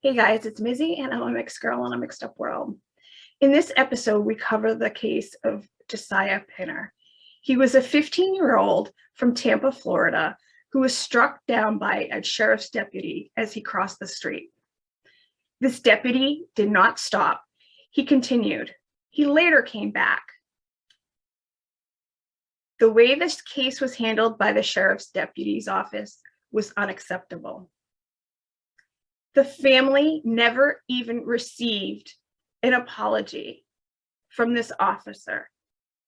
Hey guys, it's Mizzy, and I'm a mixed girl in a mixed up world. In this episode, we cover the case of Josiah Pinner. He was a 15-year-old from Tampa, Florida, who was struck down by a sheriff's deputy as he crossed the street. This deputy did not stop. He continued. He later came back. The way this case was handled by the sheriff's deputy's office was unacceptable. The family never even received an apology from this officer.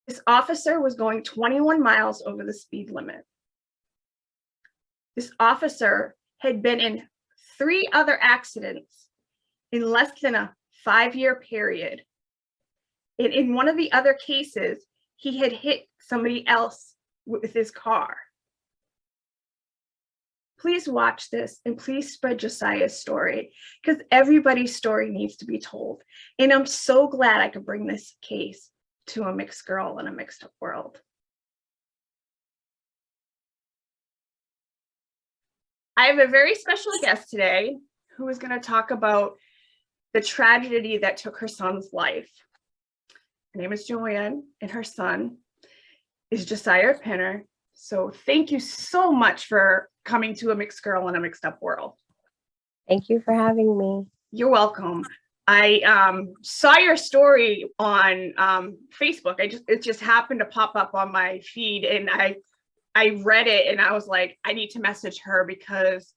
This officer was going 21 miles over the speed limit. This officer had been in 3 other accidents in less than a 5-year period. And in one of the other cases, he had hit somebody else with his car. Please watch this and please spread Josiah's story, because everybody's story needs to be told. And I'm so glad I could bring this case to a mixed girl in a mixed up world. I have a very special guest today who is going to talk about the tragedy that took her son's life. Her name is Joanne, and her son is Josiah Pinner. So thank you so much for coming to a mixed girl in a mixed up world. Thank you for having me. You're welcome. I saw your story on Facebook. It just happened to pop up on my feed, and I read it, and I was like, I need to message her because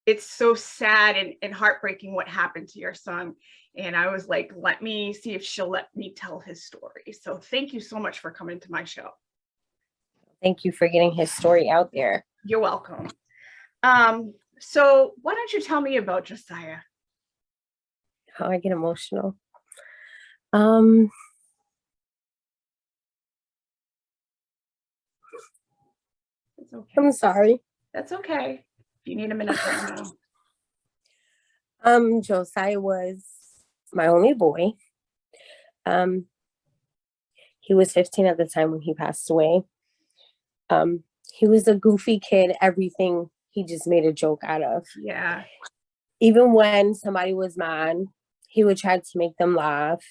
it's so sad and heartbreaking what happened to your son. And I was like, let me see if she'll let me tell his story. So thank you so much for coming to my show. Thank you for getting his story out there. You're welcome. So why don't you tell me about Josiah? How I get emotional. It's okay. I'm sorry. That's okay. If you need a minute right now. Josiah was my only boy. He was 15 at the time when he passed away. He was a goofy kid. Everything he just made a joke out of. Yeah. Even when somebody was mad, he would try to make them laugh.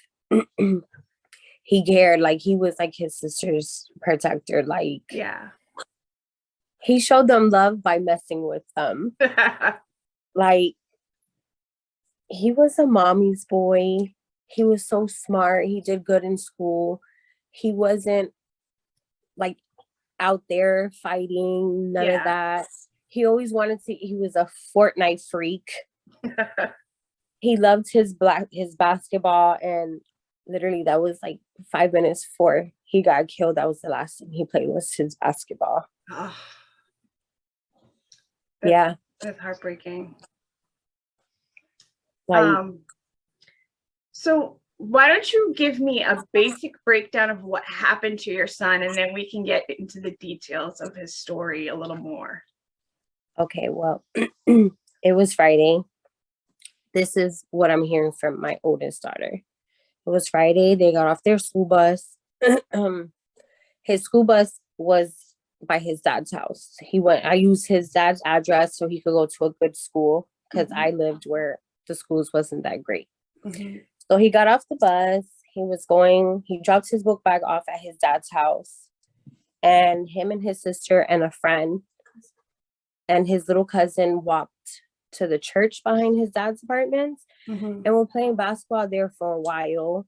He cared, like he was like his sister's protector. Like, Yeah. he showed them love by messing with them. Like, he was a mommy's boy. He was so smart. He did good in school. He wasn't like out there fighting, none of that. He always wanted to, he was a Fortnite freak. He loved his basketball, and literally that was like 5 minutes before he got killed. That was the last thing he played, was his basketball. That's heartbreaking. Like, so why don't you give me a basic breakdown of what happened to your son, and then we can get into the details of his story a little more. Okay, well, it was Friday. This is what I'm hearing from my oldest daughter. It was Friday. They got off their school bus. His school bus was by his dad's house. I used his dad's address so he could go to a good school, because I lived where the schools wasn't that great. So he got off the bus. He dropped his book bag off at his dad's house, and him and his sister and a friend and his little cousin walked to the church behind his dad's apartments, and were playing basketball there for a while.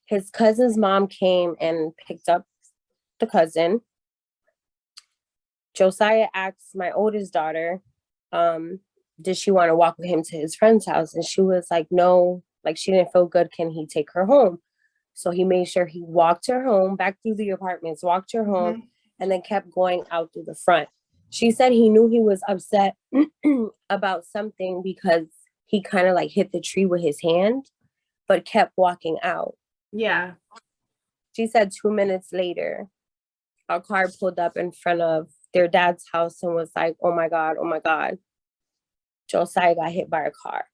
His cousin's mom came and picked up the cousin. Josiah asked my oldest daughter, did she want to walk with him to his friend's house? And she was like, no, like she didn't feel good. Can he take her home? So he made sure he walked her home, back through the apartments, walked her home, and then kept going out through the front. She said he knew he was upset about something because he kind of like hit the tree with his hand, but kept walking out. Yeah. She said 2 minutes later, a car pulled up in front of their dad's house and was like, oh my God, Josiah got hit by a car.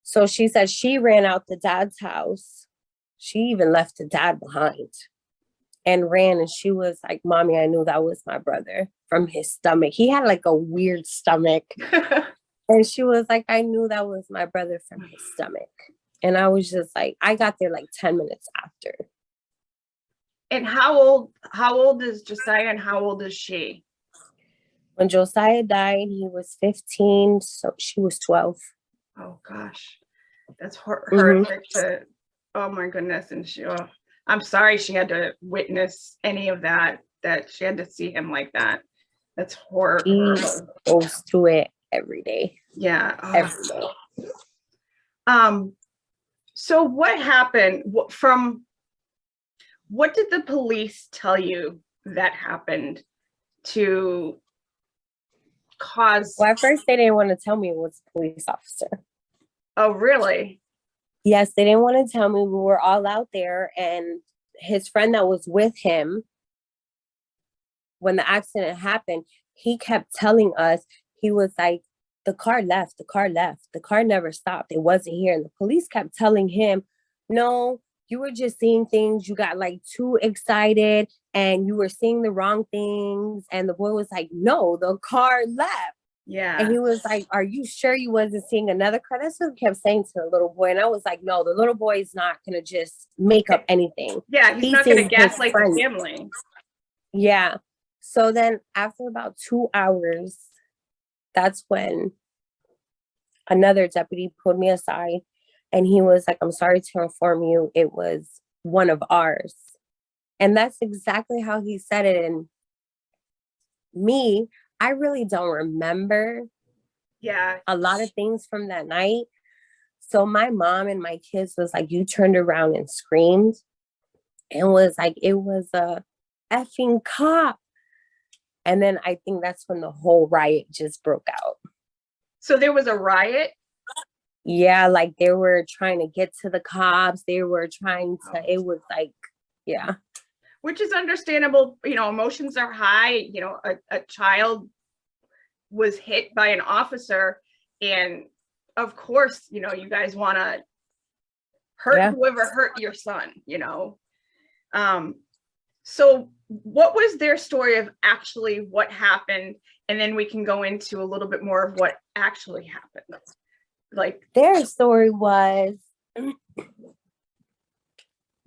So she said she ran out the dad's house. She even left the dad behind and ran, and she was like, Mommy, I knew that was my brother from his stomach. He had like a weird stomach. And she was like, I knew that was my brother from his stomach. And I was just like, I got there like 10 minutes after. And how old is Josiah and how old is she? When Josiah died, he was 15, so she was 12. Oh gosh, that's Mhm. horrific to, oh my goodness. And I'm sorry she had to witness any of that, that she had to see him like that. That's horrible. She goes through it every day. Yeah. Oh. Every day. So what happened what did the police tell you that happened to cause? Well, at first they didn't want to tell me it was a police officer. Oh, really? Yes, they didn't want to tell me. We were all out there, and his friend that was with him when the accident happened, he kept telling us, he was like, the car left, the car left, the car never stopped. It wasn't here. And the police kept telling him, no, you were just seeing things. You got like too excited and you were seeing the wrong things. And the boy was like, no, the car left. Yeah. And he was like, are you sure you wasn't seeing another car? That's what he kept saying to the little boy. And I was like, no, the little boy is not going to just make up anything. Yeah, he's not going to gaslight the family. Yeah. So then after about 2 hours, that's when another deputy pulled me aside and he was like, I'm sorry to inform you, it was one of ours. And that's exactly how he said it. And me, I really don't remember a lot of things from that night. So my mom and my kids was like, you turned around and screamed and was like, it was a effing cop. And then I think that's when the whole riot just broke out. So there was a riot? Yeah, like they were trying to get to the cops. They were trying to, it was like, yeah. Which is understandable. You know, emotions are high. You know, a child was hit by an officer. And of course, you know, you guys want to hurt whoever hurt your son, you know. So what was their story of actually what happened? And then we can go into a little bit more of what actually happened. Like their story was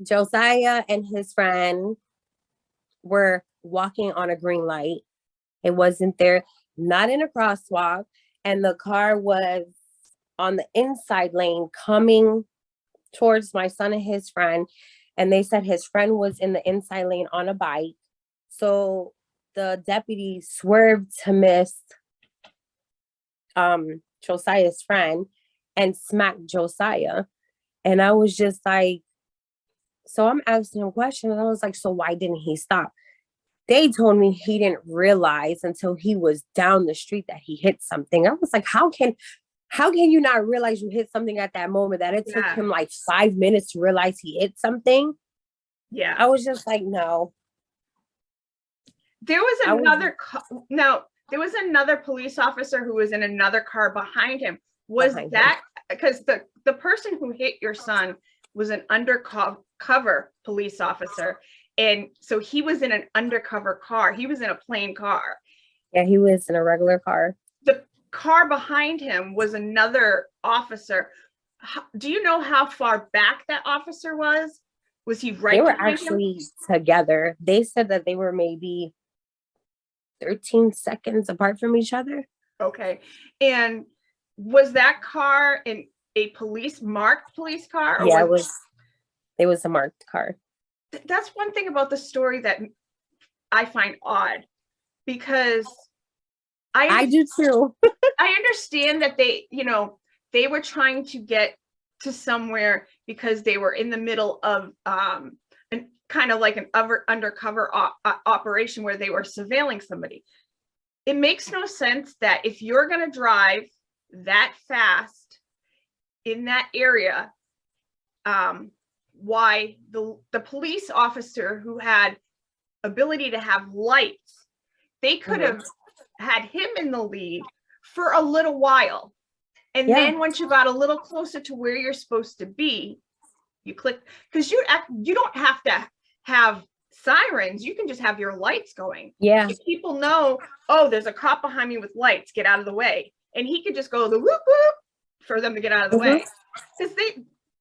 Josiah and his friend were walking on a green light. It wasn't there, not in a crosswalk. And the car was on the inside lane coming towards my son and his friend. And they said his friend was in the inside lane on a bike. So the deputy swerved to miss Josiah's friend and smacked Josiah. And I was just like, so I'm asking him questions. And I was like, so why didn't he stop? They told me he didn't realize until he was down the street that he hit something. I was like, how can you not realize you hit something at that moment, that it took him like 5 minutes to realize he hit something? Yeah. I was just like, no. There was another police officer who was in another car behind him. Was that because the person who hit your son was an undercover police officer? And so he was in an undercover car. He was in a plain car. Yeah, he was in a regular car. The car behind him was another officer. Do you know how far back that officer was? Was he right? They were actually together. They said that they were maybe 13 seconds apart from each other. Okay. And was that car in a marked police car? Or yeah, it was a marked car. That's one thing about the story that I find odd, because I do too. I understand that they were trying to get to somewhere because they were in the middle of kind of like an undercover operation where they were surveilling somebody. It makes no sense that if you're going to drive that fast in that area, why the police officer who had ability to have lights, they could have had him in the lead for a little while. And then once you got a little closer to where you're supposed to be, you click, because you don't have to have sirens. You can just have your lights going. Yeah. If people know, oh, there's a cop behind me with lights, get out of the way. and he could just go the whoop whoop for them to get out of the Mhm. way. Because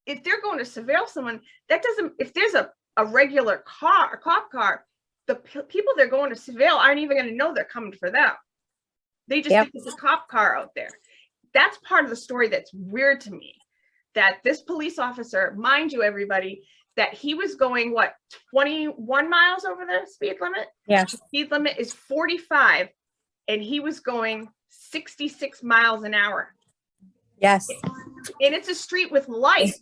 if they're going to surveil someone, that doesn't, if there's a regular car, a cop car, the people they're going to surveil aren't even going to know they're coming for them. They just Yep. think it's a cop car out there. That's part of the story that's weird to me, that this police officer, mind you, everybody, that he was going, what, 21 miles over the speed limit? Yeah. The speed limit is 45, and he was going 66 miles an hour. Yes. And it's a street with light.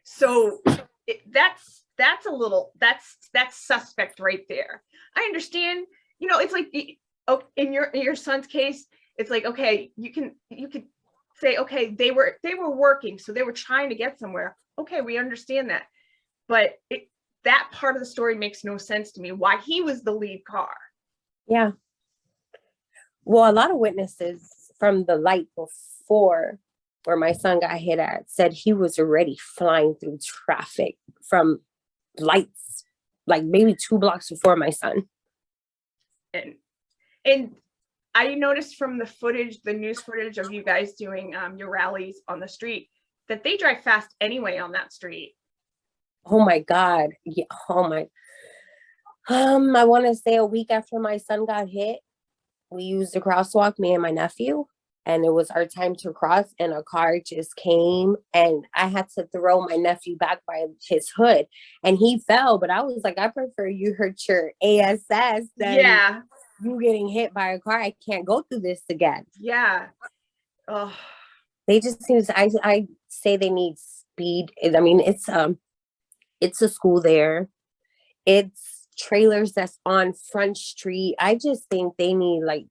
So that's a little, that's suspect right there. I understand, you know, it's like, oh, in your son's case, it's like, okay, you could say, okay, they were working, so they were trying to get somewhere. Okay, we understand that. But that part of the story makes no sense to me, why he was the lead car. Yeah. Well, a lot of witnesses from the light before where my son got hit at said he was already flying through traffic from lights, like maybe 2 blocks before my son. And I noticed from the footage, the news footage of you guys doing your rallies on the street, that they drive fast anyway on that street. Oh my God. Yeah. Oh my. I want to say a week after my son got hit, we used the crosswalk, me and my nephew, and it was our time to cross, and a car just came, and I had to throw my nephew back by his hood, and he fell. But I was like, I prefer you hurt your ASS than you getting hit by a car. I can't go through this again. Yeah. Oh. They just seem to, I say they need speed. I mean, it's a school there. It's trailers that's on Front Street. I just think they need like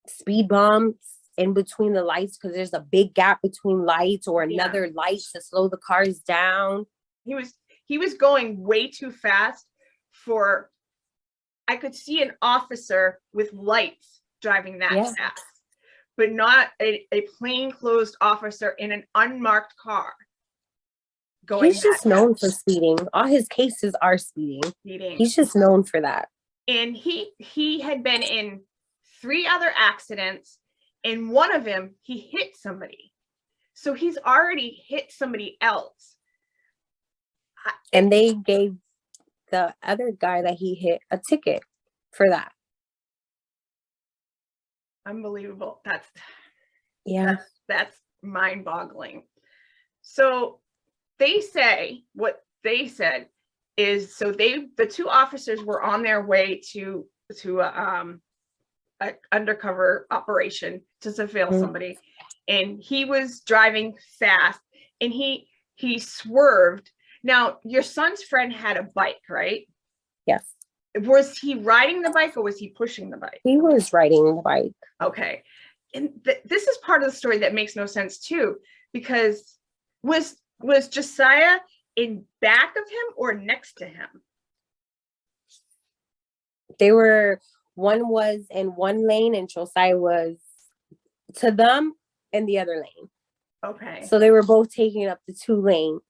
speed bumps in between the lights, because there's a big gap between lights, or another light to slow the cars down. He was going way too fast for, I could see an officer with lights driving that fast, but not a plainclothes officer in an unmarked car. He's just known for speeding. All his cases are speeding. He's just known for that. And he had been in 3 other accidents. In one of them, he hit somebody. So he's already hit somebody else. And they gave the other guy that he hit a ticket for that. Unbelievable. That's mind-boggling. So they say, what they said is, so the 2 officers were on their way to an undercover operation to surveil somebody, and he was driving fast, and he swerved. Now, your son's friend had a bike, right? Yes. Was he riding the bike, or was he pushing the bike? He was riding the bike. Okay. And this is part of the story that makes no sense too, because was Josiah in back of him or next to him? One was in one lane and Josiah was to them in the other lane. Okay. So they were both taking up the 2 lanes.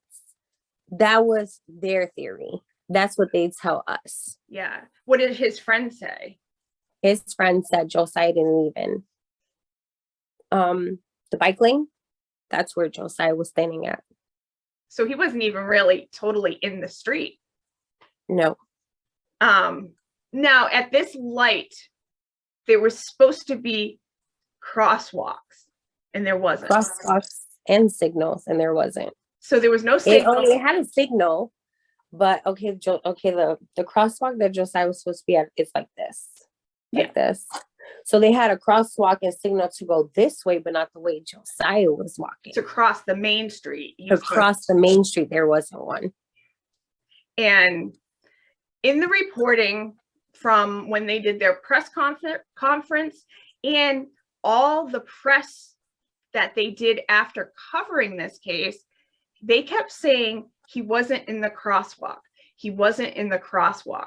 That was their theory. That's what they tell us. Yeah. What did his friend say? His friend said Josiah didn't leave in the bike lane. That's where Josiah was standing at. So he wasn't even really totally in the street. No. Now at this light, there was supposed to be crosswalks, and there wasn't. Crosswalks and signals, and there wasn't. So there was no signal. It had a signal, but okay, the crosswalk that Josiah was supposed to be at is like this. Like this. So they had a crosswalk and signal to go this way, but not the way Josiah was walking. To cross the main street. Across the main street, there wasn't one. And in the reporting from when they did their press conference and all the press that they did after covering this case, they kept saying he wasn't in the crosswalk. He wasn't in the crosswalk.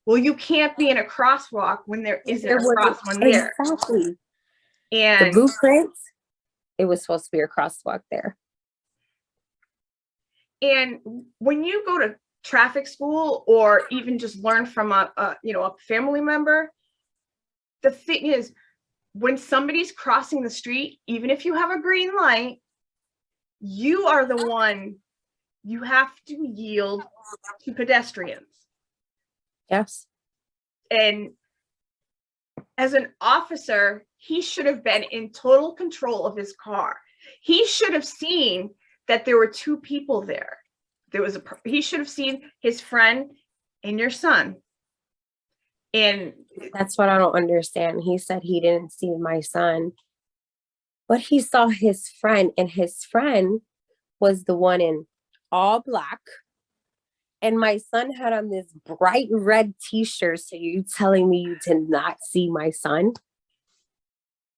Well, you can't be in a crosswalk when there isn't a cross one there. Exactly. And the blueprints, it was supposed to be a crosswalk there. And when you go to traffic school or even just learn from a family member, the thing is, when somebody's crossing the street, even if you have a green light, you are the one, you have to yield to pedestrians. Yes. And as an officer, he should have been in total control of his car. He should have seen that there were two people there. He should have seen his friend and your son. And that's what I don't understand. He said he didn't see my son, but he saw his friend, and his friend was the one in all black. And my son had on this bright red t-shirt. So you telling me you did not see my son?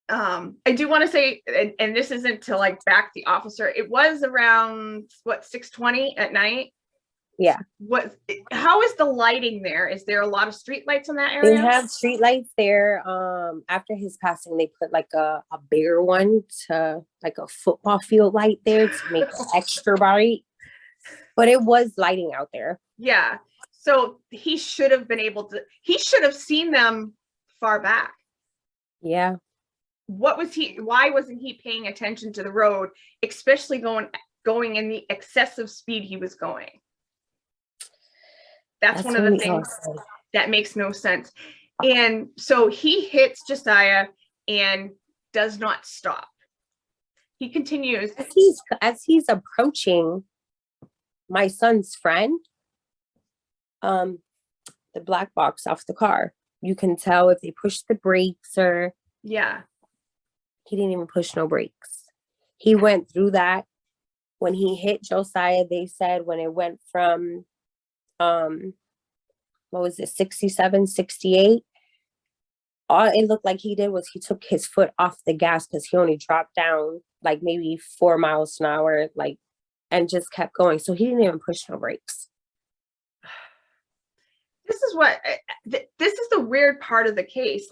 I do want to say, and this isn't to like back the officer, it was around what, 6:20 at night. Yeah. How is the lighting there? Is there a lot of street lights in that They area? have street lights there. After his passing, they put like a bigger one, to like a football field light there to make it extra bright. But it was lighting out there. Yeah. So he should have he should have seen them far back. Yeah. Why wasn't he paying attention to the road, especially going in the excessive speed he was going? That's one of the things that makes no sense. And so he hits Josiah and does not stop. He continues. As he's approaching my son's friend, the black box off the car, you can tell if they push the brakes or. Yeah. He didn't even push no brakes. He went through that. When he hit Josiah, they said when it went from, what was it, 67, 68, all it looked like he did was he took his foot off the gas, because he only dropped down like maybe 4 miles an hour, like, and just kept going. So he didn't even push no brakes. This is the weird part of the case.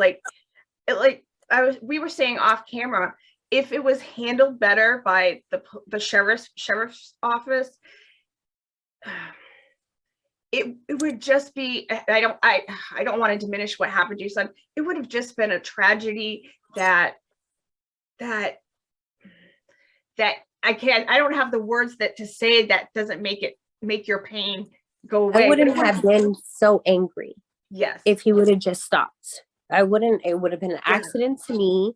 We were saying off camera, if it was handled better by the sheriff's office, it would just be, I don't want to diminish what happened to your son. It would have just been a tragedy that I don't have the words to say that doesn't make your pain go away. I wouldn't have been so angry. Yes. If he would have just stopped. It would have been an accident to me.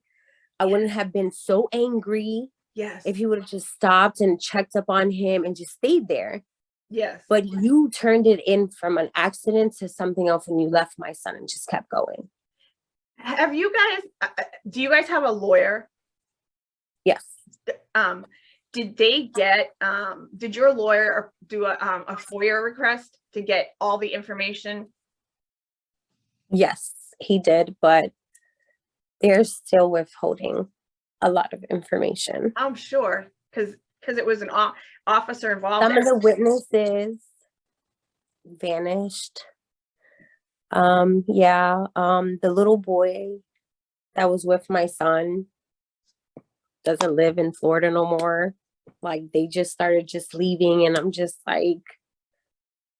I wouldn't have been so angry. Yes. If he would have just stopped and checked up on him and just stayed there. Yes. But you turned it in from an accident to something else, and you left my son and just kept going. Have you guys, do you guys have a lawyer? Yes. Did your lawyer do a FOIA request to get all the information? Yes, he did, but they're still withholding a lot of information. I'm sure, because it was an officer involved. Some of the witnesses vanished. The little boy that was with my son doesn't live in Florida no more. Like, they just started just leaving, and I'm just like,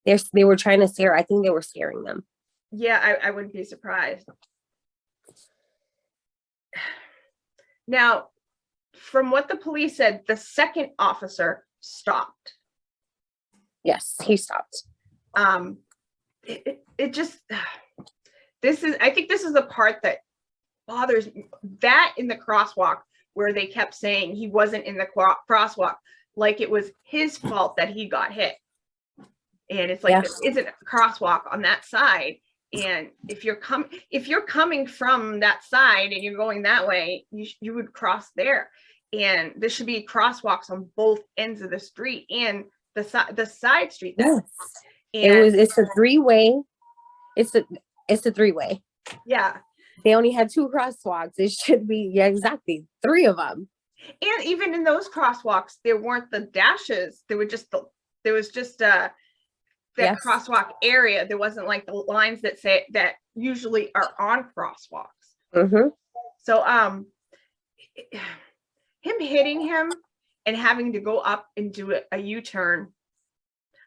they were trying to scare. I think they were scaring them. Yeah, I wouldn't be surprised. Now, from what the police said, the second officer stopped. Yes, he stopped. It just, I think this is the part that bothers me, that in the crosswalk where they kept saying he wasn't in the crosswalk, like it was his fault that he got hit. And it's like, This isn't a crosswalk on that side. And if you're coming from that side and you're going that way, you would cross there. And there should be crosswalks on both ends of the street and the side street. Yes. It's a three-way. It's a three-way. Yeah. They only had 2 crosswalks. It should be, exactly, 3 of them. And even in those crosswalks, there weren't the dashes. There was just that crosswalk area. There wasn't like the lines that usually are on crosswalks. Mm-hmm. So him hitting him and having to go up and do a U-turn.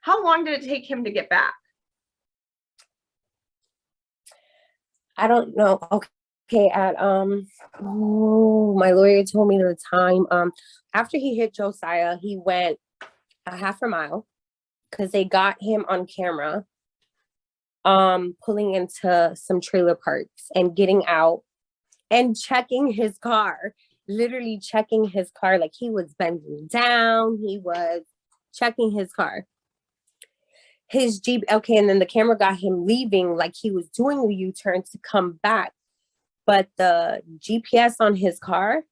How long did it take him to get back? I don't know. Okay. Okay, at oh, my lawyer told me the time. After he hit Josiah, he went a half a mile because they got him on camera pulling into some trailer parks and getting out and checking his car, literally checking his car. Like he was bending down, he was checking his car. His Jeep, okay, and then the camera got him leaving, like he was doing a U-turn to come back. But the GPS on his car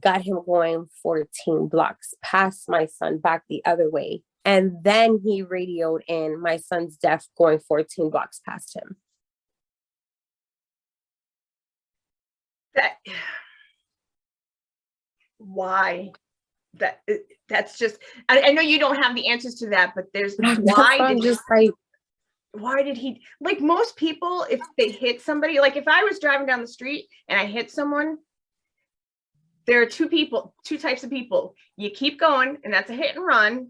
got him going 14 blocks past my son back the other way. And then he radioed in my son's death going 14 blocks past him. Why? That's just, I know you don't have the answers to that, but there's why did he, like most people, if they hit somebody, like if I was driving down the street and I hit someone, there are two types of people. You keep going, and that's a hit and run.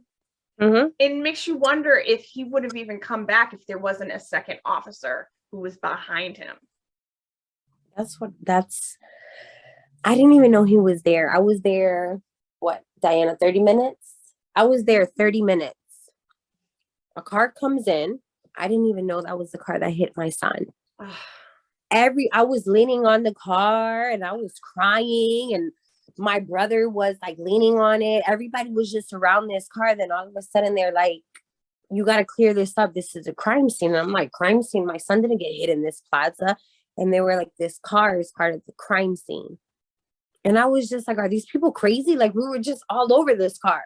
Mm-hmm. It makes you wonder if he would have even come back if there wasn't a second officer who was behind him. I didn't even know he was there. I was there, what, Diana, 30 minutes? I was there 30 minutes. A car comes in. I didn't even know that was the car that hit my son. I was leaning on the car and I was crying, and my brother was like leaning on it. Everybody was just around this car. Then all of a sudden they're like, you got to clear this up. This is a crime scene. And I'm like, crime scene? My son didn't get hit in this plaza. And they were like, this car is part of the crime scene. And I was just like, are these people crazy? Like, we were just all over this car.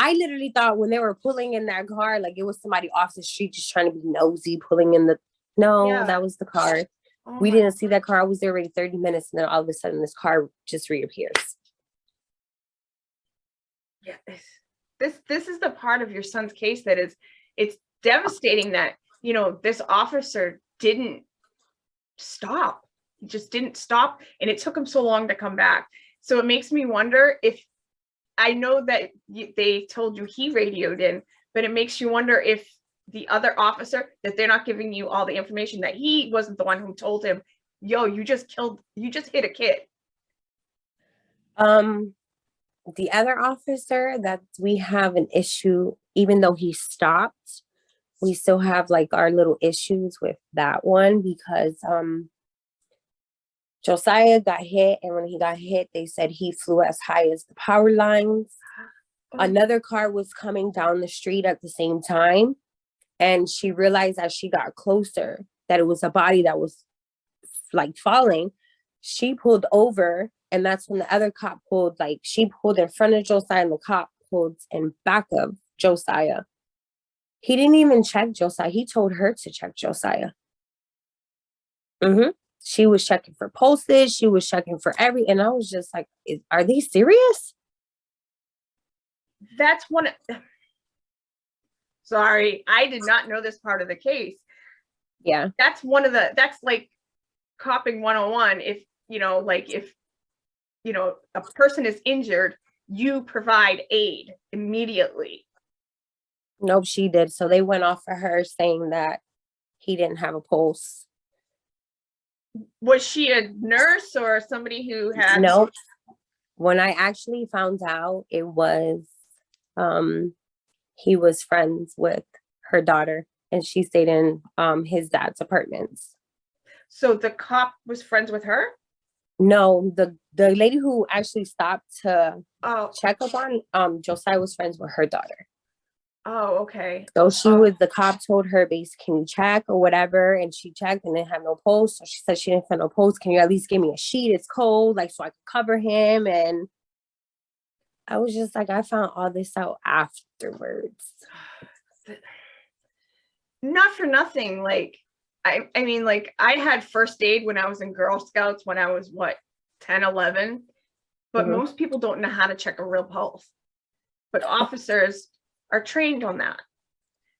I literally thought when they were pulling in that car, like it was somebody off the street just trying to be nosy, pulling in the, no, that was the car. We didn't see that car. I was there already 30 minutes. And then all of a sudden this car just reappears. Yeah. This is the part of your son's case that it's devastating that, you know, this officer didn't stop. He just didn't stop. And it took him so long to come back. So it makes me wonder if, I know that they told you he radioed in, but it makes you wonder if the other officer, that they're not giving you all the information, that he wasn't the one who told him, yo, you just hit a kid. The other officer that we have an issue, even though he stopped, we still have like our little issues with that one because Josiah got hit, and when he got hit, they said he flew as high as the power lines. Another car was coming down the street at the same time, and she realized as she got closer that it was a body that was like falling. She pulled over, and that's when the other cop pulled, like she pulled in front of Josiah and the cop pulled in back of Josiah. He didn't even check Josiah. He told her to check Josiah. She was checking for pulses. She was checking for and I was just like, are they serious? That's sorry, I did not know this part of the case. Yeah. That's like copping 101. If, you know, like if, you know, a person is injured, you provide aid immediately. Nope, she did. So they went off for her saying that he didn't have a pulse. Was she a nurse or somebody who had? Nope. When I actually found out, it was he was friends with her daughter, and she stayed in his dad's apartments. So the cop was friends with her? No, the lady who actually stopped to check up on Josiah was friends with her daughter. Oh, okay. So the cop told her, basically, can you check or whatever? And she checked and didn't have no pulse. So she said she didn't find no pulse. Can you at least give me a sheet? It's cold, like, so I can cover him. And I was just like, I found all this out afterwards. Not for nothing. Like, I mean, like, I had first aid when I was in Girl Scouts when I was, 10, 11. But most people don't know how to check a real pulse. But officers are trained on that.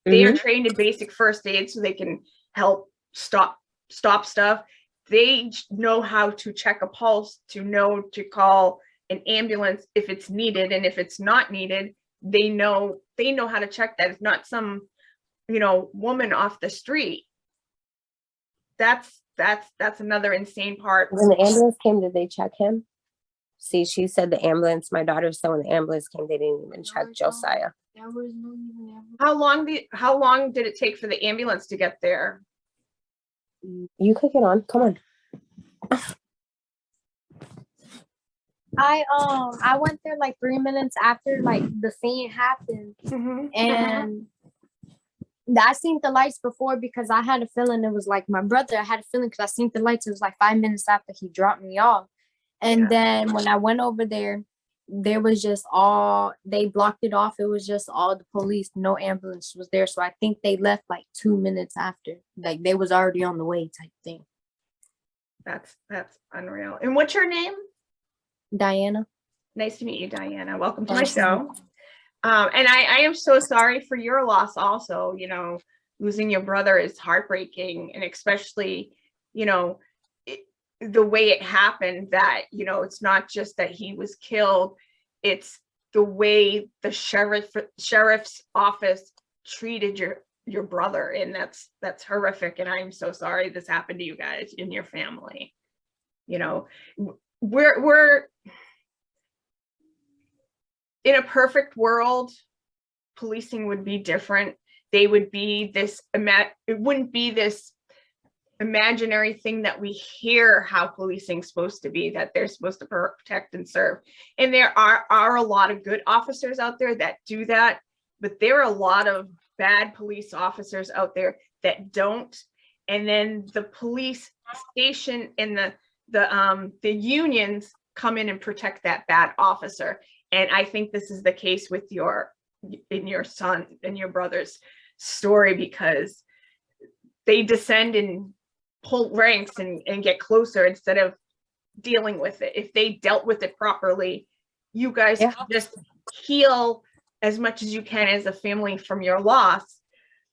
They are trained in basic first aid so they can help stop stuff. They know how to check a pulse, to know to call an ambulance if it's needed, and if it's not needed, they know how to check that. It's not some, you know, woman off the street. That's that's another insane part. When the ambulance came, did they check him? See, she said the ambulance, my daughter said when the ambulance came, they didn't even check Josiah. There was no even ambulance. How long did it take for the ambulance to get there? You click it on. Come on. I went there like 3 minutes after like the scene happened, and I seen the lights before because I had a feeling it was like my brother. I had a feeling because I seen the lights. It was like 5 minutes after he dropped me off, and then when I went over there, there was just they blocked it off. It was just all the police. No ambulance was there, so I think they left like 2 minutes after. Like they was already on the way type thing. That's unreal. And what's your name? Diana. Nice to meet you, Diana. Welcome to my show. And I am so sorry for your loss also. You know, losing your brother is heartbreaking, and especially, you know, the way it happened, that, you know, it's not just that he was killed, it's the way the sheriff's office treated your brother, and that's horrific. And I'm so sorry this happened to you guys and your family. You know, we're in a perfect world, policing would be different. They would be this, it wouldn't be this imaginary thing that we hear how policing is supposed to be, that they're supposed to protect and serve. And there are a lot of good officers out there that do that, but there are a lot of bad police officers out there that don't. And then the police station and the unions come in and protect that bad officer. And I think this is the case with your son and your brother's story, because they descend and pull ranks and get closer instead of dealing with it. If they dealt with it properly, you guys can just heal as much as you can as a family from your loss.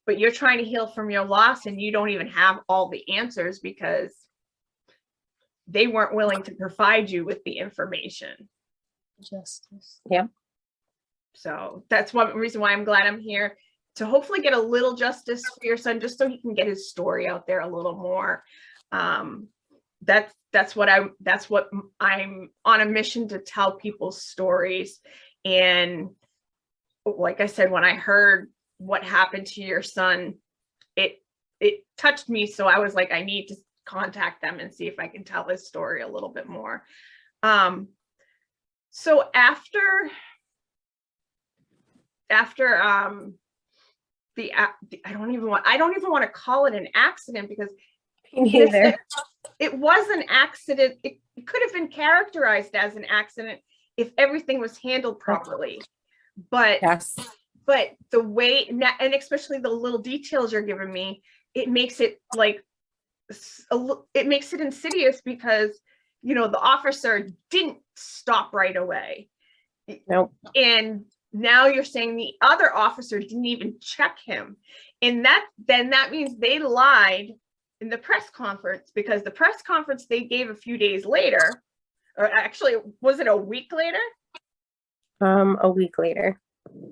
But you're trying to heal from your loss and you don't even have all the answers because they weren't willing to provide you with the information. Justice. Yeah. So that's one reason why I'm glad I'm here, to hopefully get a little justice for your son, just so he can get his story out there a little more. That's what I'm on a mission to tell people's stories. And like I said, when I heard what happened to your son, it touched me. So I was like, I need to contact them and see if I can tell his story a little bit more. So after I don't even want to call it an accident, because it was an accident. It could have been characterized as an accident if everything was handled properly. But the way, and especially the little details you're giving me, it makes it like, it makes it insidious, because, you know, the officer didn't stop right away. Nope. And now you're saying the other officer didn't even check him. And that means they lied in the press conference, because the press conference they gave a few days later, or actually, was it a week later? A week later.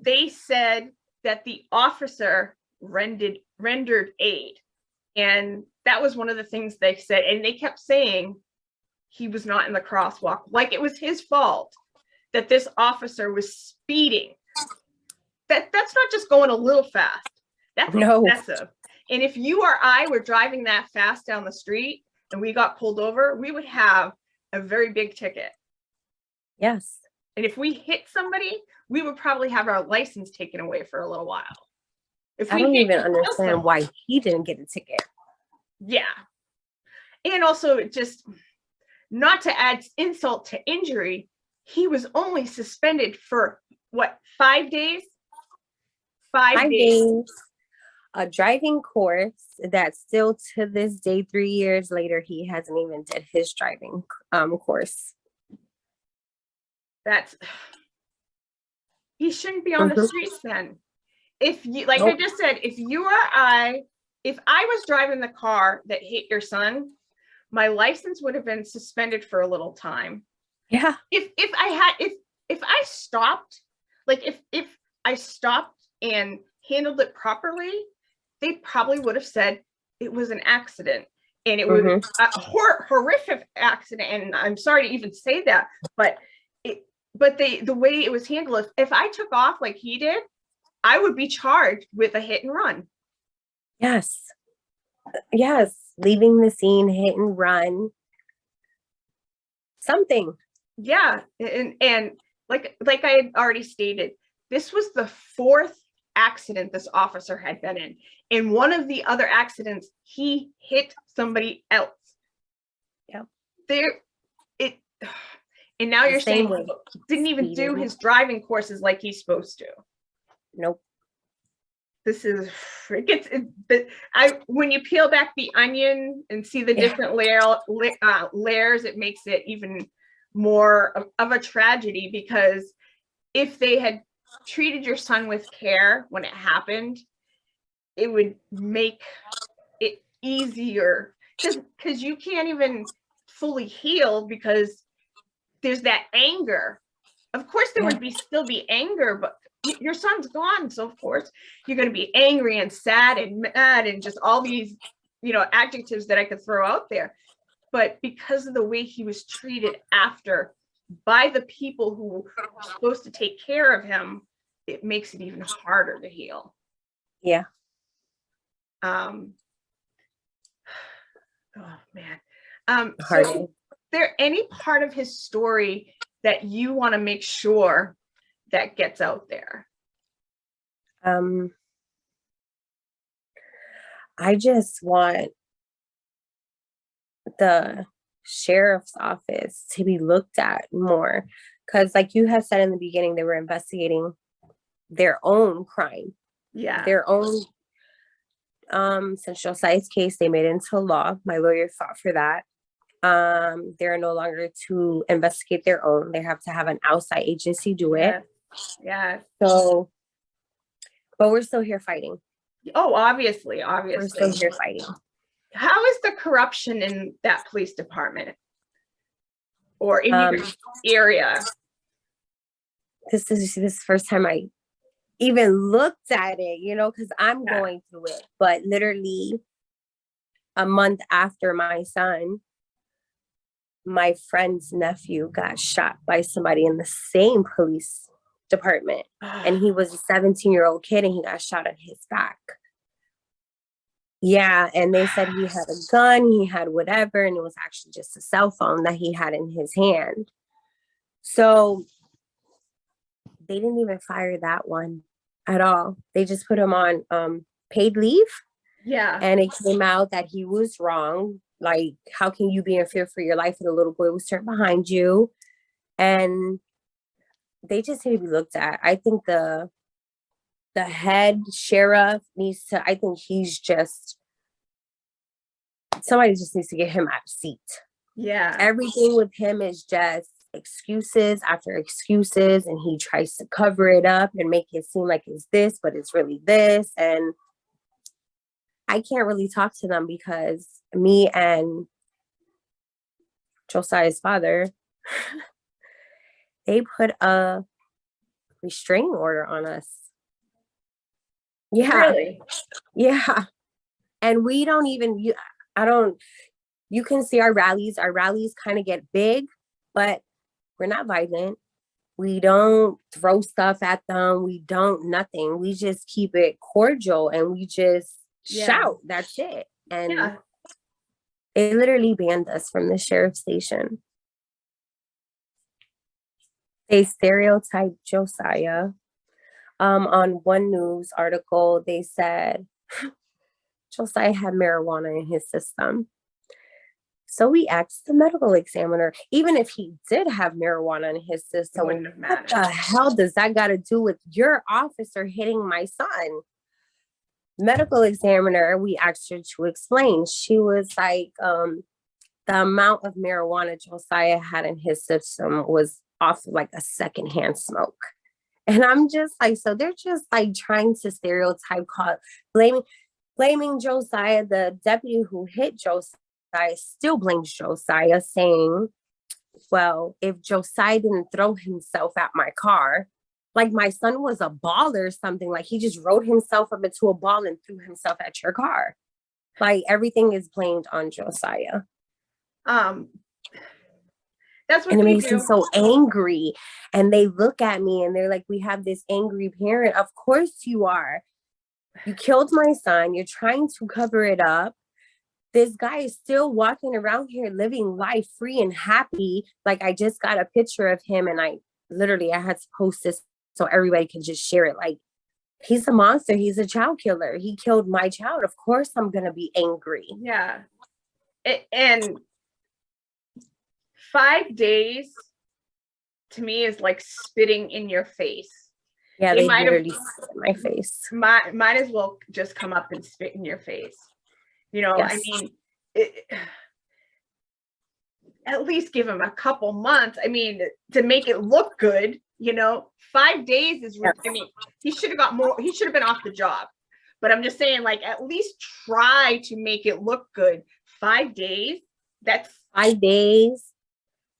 They said that the officer rendered aid. And that was one of the things they said. And they kept saying he was not in the crosswalk, like it was his fault that this officer was speeding. That's not just going a little fast. That's excessive. And if you or I were driving that fast down the street and we got pulled over, we would have a very big ticket. Yes. And if we hit somebody, we would probably have our license taken away for a little while. I don't even understand why he didn't get a ticket. Yeah. And also, just not to add insult to injury, he was only suspended for what, 5 days? 5 days. A driving course that still to this day, 3 years later, he hasn't even did his driving course. He shouldn't be on the streets then. If you, like I just said, if I was driving the car that hit your son, my license would have been suspended for a little time. Yeah. If I stopped, like if I stopped and handled it properly, they probably would have said it was an accident. and it was a horrific accident. And I'm sorry to even say that, but the way it was handled, if I took off like he did, I would be charged with a hit and run. Yes. Yes. Leaving the scene, hit and run. Something. Yeah. And like I had already stated, this was the fourth accident this officer had been in. In one of the other accidents, he hit somebody else. Yep. And now you're saying way. Didn't even do his driving courses like he's supposed to. Nope. When you peel back the onion and see the different layers, it makes it even more of a tragedy, because if they had treated your son with care when it happened, it would make it easier, because you can't even fully heal because there's that anger. Of course there would still be anger, but your son's gone, so of course you're going to be angry and sad and mad and just all these adjectives that I could throw out there. But because of the way he was treated after by the people who were supposed to take care of him, it makes it even harder to heal. Yeah. Oh man. So is there any part of his story that you want to make sure that gets out there? I just want the sheriff's office to be looked at more, because like you have said in the beginning, they were investigating their own crime. Yeah. Their own, since Josiah's case, they made it into law. My lawyer fought for that. They're no longer to investigate their own. They have to have an outside agency do it. Yeah. So, but we're still here fighting. Oh, obviously. We're still here fighting. How is the corruption in that police department or in your area? This is the first time I even looked at it, because I'm going through it. But literally a month after my son, my friend's nephew got shot by somebody in the same police department. And he was a 17-year-old kid and he got shot in his back. Yeah. And they said he had a gun, he had whatever, and it was actually just a cell phone that he had in his hand. So they didn't even fire that one at all. They just put him on paid leave. Yeah. And it came out that he was wrong. Like, how can you be in fear for your life and a little boy was turned behind you? And they just need to be looked at. I think the head sheriff needs to, I think he's just, somebody just needs to get him out of seat. Yeah. Everything with him is just excuses after excuses, and he tries to cover it up and make it seem like it's this, but it's really this. And I can't really talk to them because me and Josiah's father, they put a restraining order on us. Yeah. Really? Yeah. And we don't even, you can see our rallies kind of get big, but we're not violent. We don't throw stuff at them. We don't nothing. We just keep it cordial and we just shout. That's it. And they literally banned us from the sheriff's station. They stereotyped Josiah. On one news article, they said Josiah had marijuana in his system. So we asked the medical examiner, even if he did have marijuana in his system, what the hell does that got to do with your officer hitting my son? Medical examiner, we asked her to explain. She was like, the amount of marijuana Josiah had in his system was off like a secondhand smoke. And I'm just like, so they're just like trying to stereotype, blaming Josiah. The deputy who hit Josiah still blames Josiah, saying, well, if Josiah didn't throw himself at my car, like my son was a ball or something, like he just rode himself up into a ball and threw himself at your car. Like everything is blamed on Josiah. Um, that's what And it they makes me do. so angry. And they look at me and they're like, we have this angry parent. Of course you are. You killed my son. You're trying to cover it up. This guy is still walking around here living life free and happy. Like I just got a picture of him and I had to post this so everybody can just share it. Like he's a monster. He's a child killer. He killed my child. Of course I'm going to be angry. Yeah. And 5 days to me is like spitting in your face. Yeah, They they might have literally spit in my face. might as well just come up and spit in your face. You know, Yes. I mean, at least give him a couple months. I mean, to make it look good, you know, 5 days is, Yes. I mean, he should have got more, he should have been off the job. But I'm just saying, like, at least try to make it look good. 5 days, that's 5 days,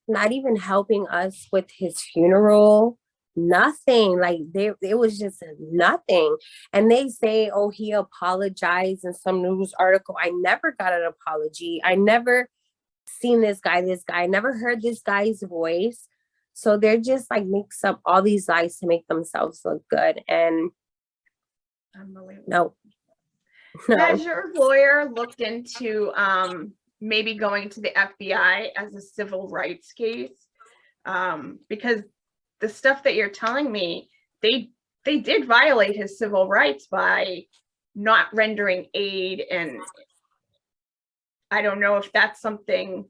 not even helping us with his funeral, nothing. Like it was just nothing. And they say, oh, he apologized in some news article. I never got an apology. I never seen this guy. I never heard this guy's voice. So they're just like mix up all these lies to make themselves look good. And unbelievable. No. Has your lawyer looked into maybe going to the FBI as a civil rights case? Because the stuff that you're telling me, they did violate his civil rights by not rendering aid, and I don't know if that's something.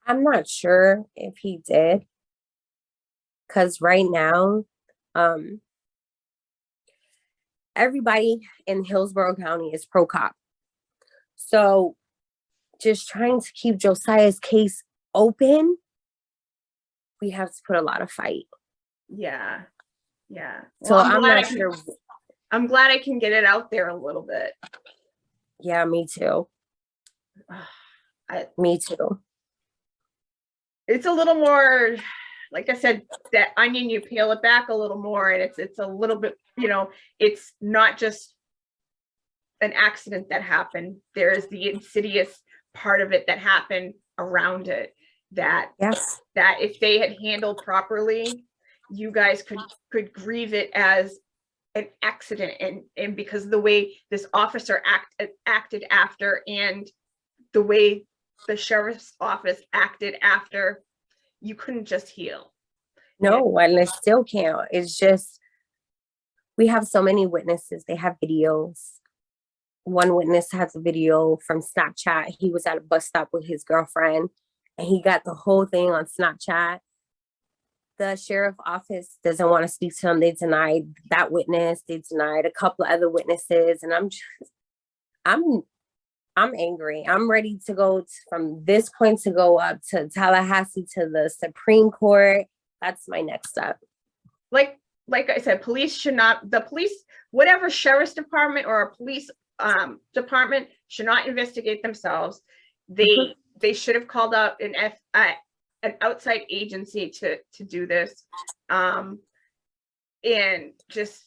I'm not sure if he did, because right now, everybody in Hillsborough County is pro-cop. So just trying to keep Josiah's case open, we have to put a lot of fight. Yeah. So Well, I'm not sure. I'm glad I can get it out there a little bit. Yeah, me too. Me too. It's a little more, like I said, that onion, you peel it back a little more, and it's a little bit, you know, it's not just an accident that happened. There is the insidious part of it that happened around it, that Yes. that if they had handled properly, you guys could grieve it as an accident, and because of the way this officer acted after, and the way the sheriff's office acted after, you couldn't just heal. No, and I still can't. It's just, we have so many witnesses. They have videos. One witness has a video from Snapchat. He was at a bus stop with his girlfriend and he got the whole thing on Snapchat. The sheriff office doesn't want to speak to him. They denied that witness. They denied a couple of other witnesses. And I'm angry. I'm ready to go from this point to go up to Tallahassee to the Supreme Court. That's my next step. Like I said, police should not, the police, whatever sheriff's department or a police department should not investigate themselves. They should have called out an outside agency to do this. And just,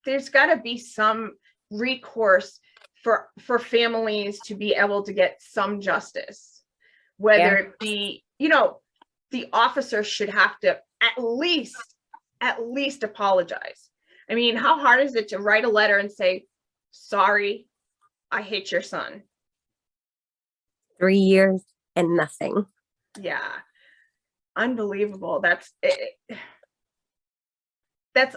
there's got to be some recourse for families to be able to get some justice, whether it be, you know, the officer should have to at least apologize. I mean, how hard is it to write a letter and say, sorry, I hate your son? 3 years and nothing. Yeah. Unbelievable. That's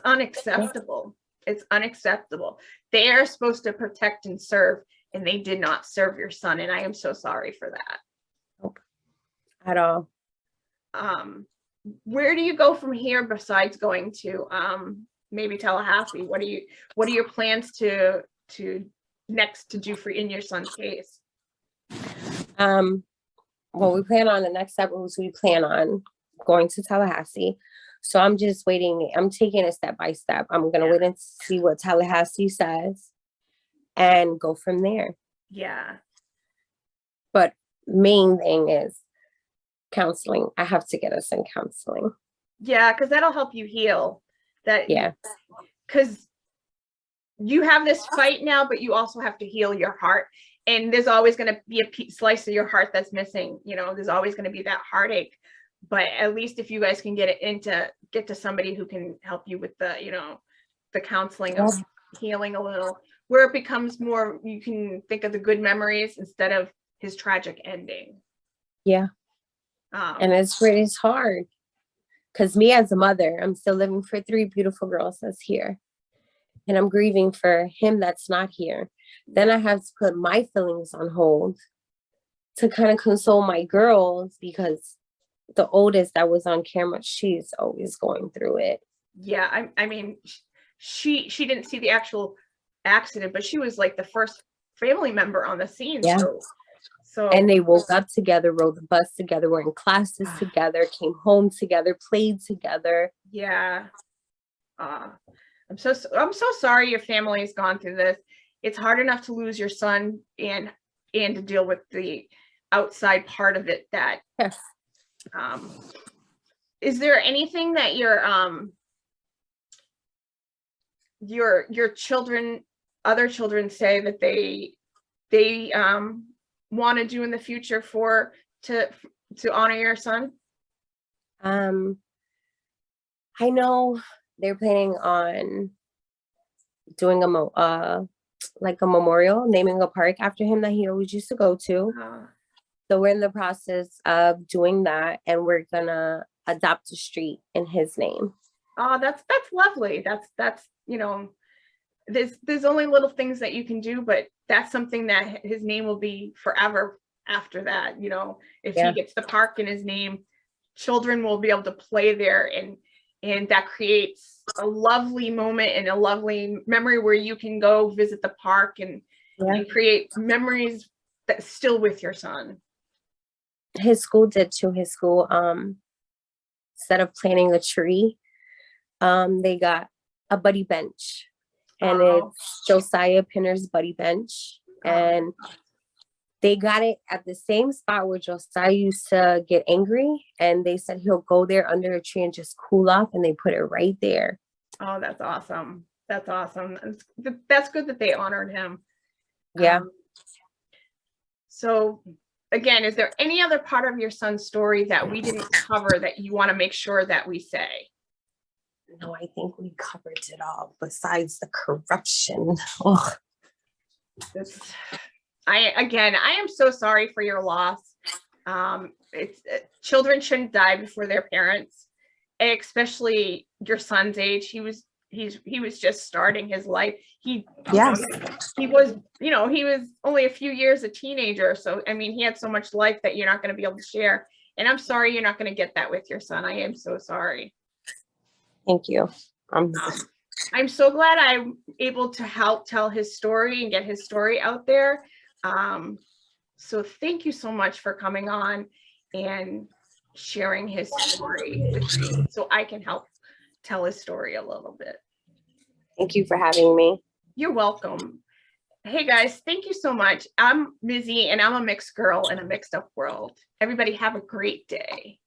unacceptable. It's unacceptable. They are supposed to protect and serve, and they did not serve your son. And I am so sorry for that. Nope. At all. Where do you go from here besides going to maybe Tallahassee? What are your plans to next to do for in your son's case? Well, we plan on the next step was we plan on going to Tallahassee. So I'm just waiting. I'm taking it step by step. I'm going to wait and see what Tallahassee says and go from there. Yeah. But main thing is counseling. I have to get us in counseling. Yeah, because that'll help you heal. That, yeah. Because you have this fight now, but you also have to heal your heart. And there's always going to be a slice of your heart that's missing. You know, there's always going to be that heartache. But at least if you guys can get to somebody who can help you with the, you know, the counseling of healing a little, where it becomes more, you can think of the good memories instead of his tragic ending. Yeah. And it's hard. Because me as a mother, I'm still living for 3 beautiful girls that's here. And I'm grieving for him that's not here. Then I have to put my feelings on hold to kind of console my girls, because the oldest that was on camera, she's always going through it. Yeah, I mean, she didn't see the actual accident, but she was like the first family member on the scene. Yeah. So And they woke up together, rode the bus together, were in classes together, came home together, played together. Yeah. I'm so sorry your family has gone through this. It's hard enough to lose your son and to deal with the outside part of it. That Yes. Is there anything that your children, other children, say that they want to do in the future to honor your son? I know they're planning on doing like a memorial, naming a park after him that he always used to go to. So we're in the process of doing that, and we're gonna adopt a street in his name. Oh, that's lovely. That's you know, there's only little things that you can do, but that's something that his name will be forever after that. You know, if he gets the park in his name, children will be able to play there, and that creates a lovely moment and a lovely memory where you can go visit the park and create memories that's still with your son. His school did too. His school, instead of planting a tree, they got a buddy bench, and it's Josiah Pinner's buddy bench. And they got it at the same spot where Josiah used to get angry, and they said he'll go there under a tree and just cool off, and they put it right there. Oh, that's awesome. That's awesome. That's good that they honored him. Yeah. So again, is there any other part of your son's story that we didn't cover that you want to make sure that we say? No, I think we covered it all besides the corruption. Oh. I am so sorry for your loss. Children shouldn't die before their parents, especially your son's age. He was just starting his life. He was only a few years a teenager. So, I mean, he had so much life that you're not going to be able to share. And I'm sorry you're not going to get that with your son. I am so sorry. Thank you. I'm so glad I'm able to help tell his story and get his story out there. So thank you so much for coming on and sharing his story with me so I can help tell his story a little bit. Thank you for having me. You're welcome. Hey guys, thank you so much. I'm Mizzy, and I'm a mixed girl in a mixed up world. Everybody have a great day.